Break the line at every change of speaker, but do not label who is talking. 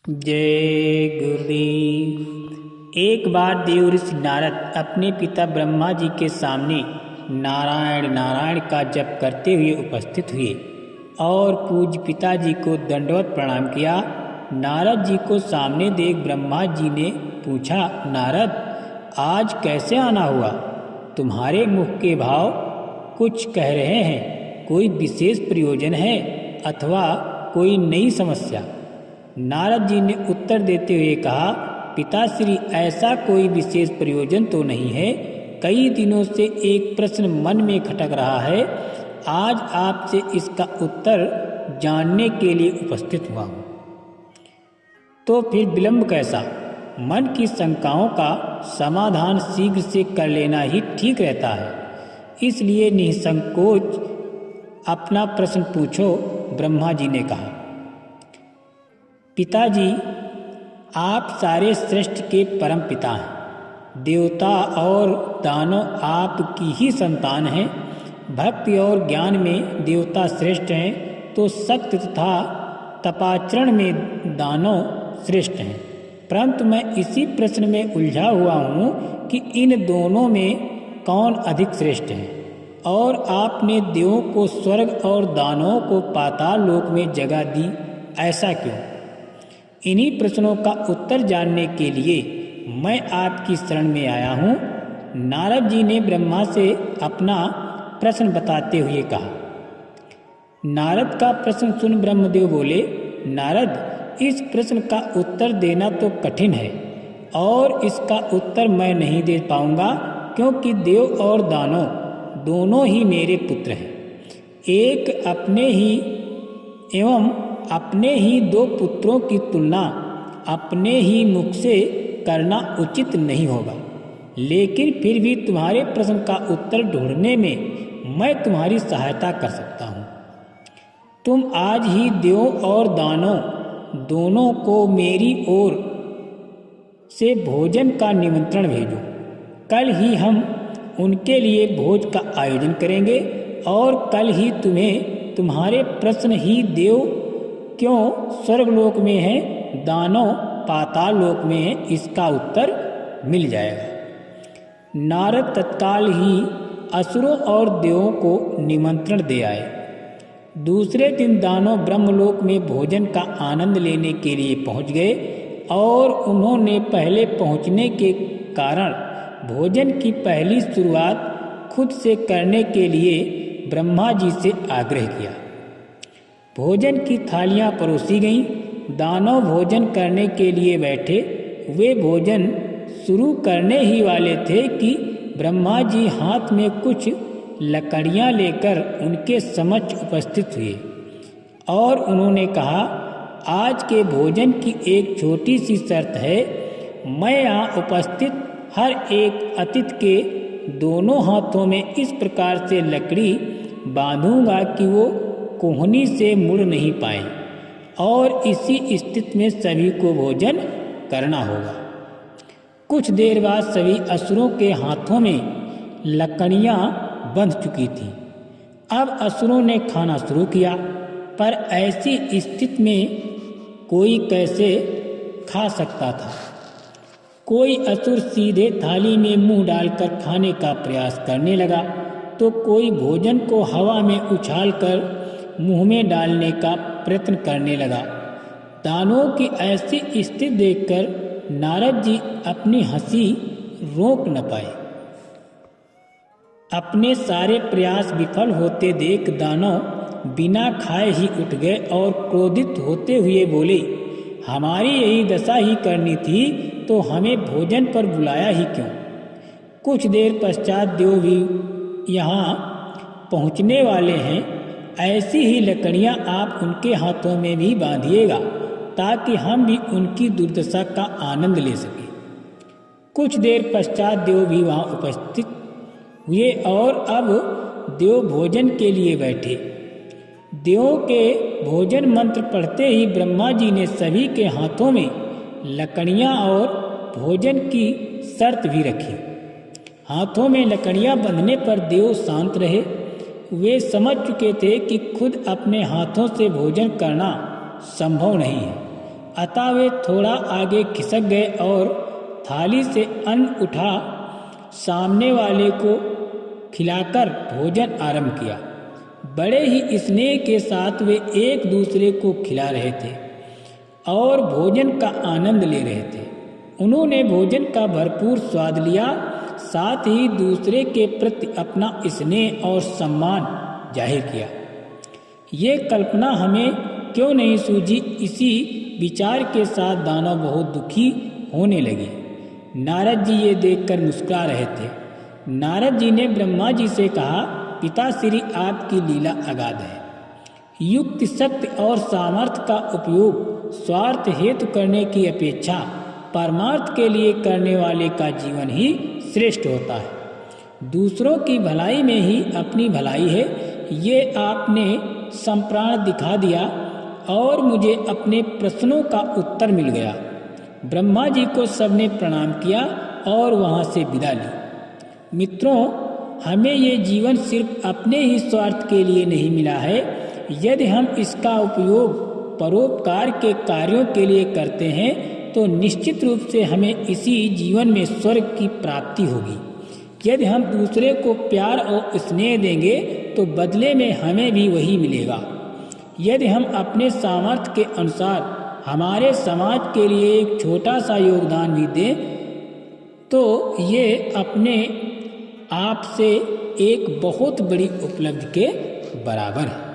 जय गुरुदेव। एक बार देव ऋषि नारद अपने पिता ब्रह्मा जी के सामने नारायण नारायण का जप करते हुए उपस्थित हुए और पूज्य पिताजी को दंडवत प्रणाम किया। नारद जी को सामने देख ब्रह्मा जी ने पूछा, नारद आज कैसे आना हुआ? तुम्हारे मुख के भाव कुछ कह रहे हैं, कोई विशेष प्रयोजन है अथवा कोई नई समस्या? नारद जी ने उत्तर देते हुए कहा, पिताश्री ऐसा कोई विशेष प्रयोजन तो नहीं है, कई दिनों से एक प्रश्न मन में खटक रहा है, आज आपसे इसका उत्तर जानने के लिए उपस्थित हुआ हूँ। तो फिर विलंब कैसा? मन की शंकाओं का समाधान शीघ्र से कर लेना ही ठीक रहता है, इसलिए निसंकोच अपना प्रश्न पूछो, ब्रह्मा जी ने कहा। पिताजी, आप सारे सृष्टि के परम पिता हैं। देवता और दानव आपकी ही संतान हैं। भक्ति और ज्ञान में देवता श्रेष्ठ हैं तो शक्ति तथा तपाचरण में दानव श्रेष्ठ हैं। परंतु मैं इसी प्रश्न में उलझा हुआ हूँ कि इन दोनों में कौन अधिक श्रेष्ठ है, और आपने देवों को स्वर्ग और दानवों को पाताल लोक में जगह दी, ऐसा क्यों? इन्हीं प्रश्नों का उत्तर जानने के लिए मैं आपकी शरण में आया हूँ। नारद जी ने ब्रह्मा से अपना प्रश्न बताते हुए कहा। नारद का प्रश्न सुन ब्रह्मदेव बोले, नारद इस प्रश्न का उत्तर देना तो कठिन है और इसका उत्तर मैं नहीं दे पाऊंगा, क्योंकि देव और दानव दोनों ही मेरे पुत्र हैं। एक अपने ही एवं अपने ही दो पुत्रों की तुलना अपने ही मुख से करना उचित नहीं होगा, लेकिन फिर भी तुम्हारे प्रश्न का उत्तर ढूंढने में मैं तुम्हारी सहायता कर सकता हूँ। तुम आज ही देवों और दानों दोनों को मेरी ओर से भोजन का निमंत्रण भेजो। कल ही हम उनके लिए भोज का आयोजन करेंगे और कल ही तुम्हें तुम्हारे प्रश्न ही देव क्यों स्वर्गलोक में है, दानव पाताल लोक में है, इसका उत्तर मिल जाएगा। नारद तत्काल ही असुरों और देवों को निमंत्रण दे आए। दूसरे दिन दानव ब्रह्मलोक में भोजन का आनंद लेने के लिए पहुंच गए और उन्होंने पहले पहुंचने के कारण भोजन की पहली शुरुआत खुद से करने के लिए ब्रह्मा जी से आग्रह किया। भोजन की थालियां परोसी गईं। दानव भोजन करने के लिए बैठे। वे भोजन शुरू करने ही वाले थे कि ब्रह्मा जी हाथ में कुछ लकड़ियां लेकर उनके समक्ष उपस्थित हुए और उन्होंने कहा, आज के भोजन की एक छोटी सी शर्त है। मैं यहाँ उपस्थित हर एक अतिथि के दोनों हाथों में इस प्रकार से लकड़ी बांधूंगा कि वो कोहनी से मुड़ नहीं पाए, और इसी स्थिति में सभी को भोजन करना होगा। कुछ देर बाद सभी असुरों के हाथों में लकड़ियां बंध चुकी थीं। अब असुरों ने खाना शुरू किया, पर ऐसी स्थिति में कोई कैसे खा सकता था? कोई असुर सीधे थाली में मुंह डालकर खाने का प्रयास करने लगा, तो कोई भोजन को हवा में उछालकर मुंह में डालने का प्रयत्न करने लगा। दानवों की ऐसी स्थिति देखकर नारद जी अपनी हंसी रोक न पाए। अपने सारे प्रयास विफल होते देख दानव बिना खाए ही उठ गए और क्रोधित होते हुए बोले, हमारी यही दशा ही करनी थी तो हमें भोजन पर बुलाया ही क्यों? कुछ देर पश्चात देव भी यहाँ पहुँचने वाले हैं। ऐसी ही लकड़ियां आप उनके हाथों में भी बांधिएगा, ताकि हम भी उनकी दुर्दशा का आनंद ले सकें। कुछ देर पश्चात देव भी वहां उपस्थित हुए और अब देव भोजन के लिए बैठे। देवों के भोजन मंत्र पढ़ते ही ब्रह्मा जी ने सभी के हाथों में लकड़ियां और भोजन की शर्त भी रखी। हाथों में लकड़ियां बंधने पर देव शांत रहे। वे समझ चुके थे कि खुद अपने हाथों से भोजन करना संभव नहीं है, अतः वे थोड़ा आगे खिसक गए और थाली से अन्न उठा सामने वाले को खिलाकर भोजन आरंभ किया। बड़े ही स्नेह के साथ वे एक दूसरे को खिला रहे थे और भोजन का आनंद ले रहे थे। उन्होंने भोजन का भरपूर स्वाद लिया, साथ ही दूसरे के प्रति अपना स्नेह और सम्मान जाहिर किया। ये कल्पना हमें क्यों नहीं सूझी? इसी विचार के साथ दानव बहुत दुखी होने लगे। नारद जी ये देखकर मुस्कुरा रहे थे। नारद जी ने ब्रह्मा जी से कहा, पिताश्री आपकी लीला अगाध है। युक्ति, शक्ति और सामर्थ्य का उपयोग स्वार्थ हेतु करने की अपेक्षा परमार्थ के लिए करने वाले का जीवन ही श्रेष्ठ होता है। दूसरों की भलाई में ही अपनी भलाई है। ये आपने संप्राण दिखा दिया और मुझे अपने प्रश्नों का उत्तर मिल गया। ब्रह्मा जी को सबने प्रणाम किया और वहाँ से विदा ली। मित्रों, हमें ये जीवन सिर्फ अपने ही स्वार्थ के लिए नहीं मिला है। यदि हम इसका उपयोग परोपकार के कार्यों के लिए करते हैं तो निश्चित रूप से हमें इसी जीवन में स्वर्ग की प्राप्ति होगी। यदि हम दूसरे को प्यार और स्नेह देंगे तो बदले में हमें भी वही मिलेगा। यदि हम अपने सामर्थ्य के अनुसार हमारे समाज के लिए एक छोटा सा योगदान भी दें तो ये अपने आप से एक बहुत बड़ी उपलब्धि के बराबर है।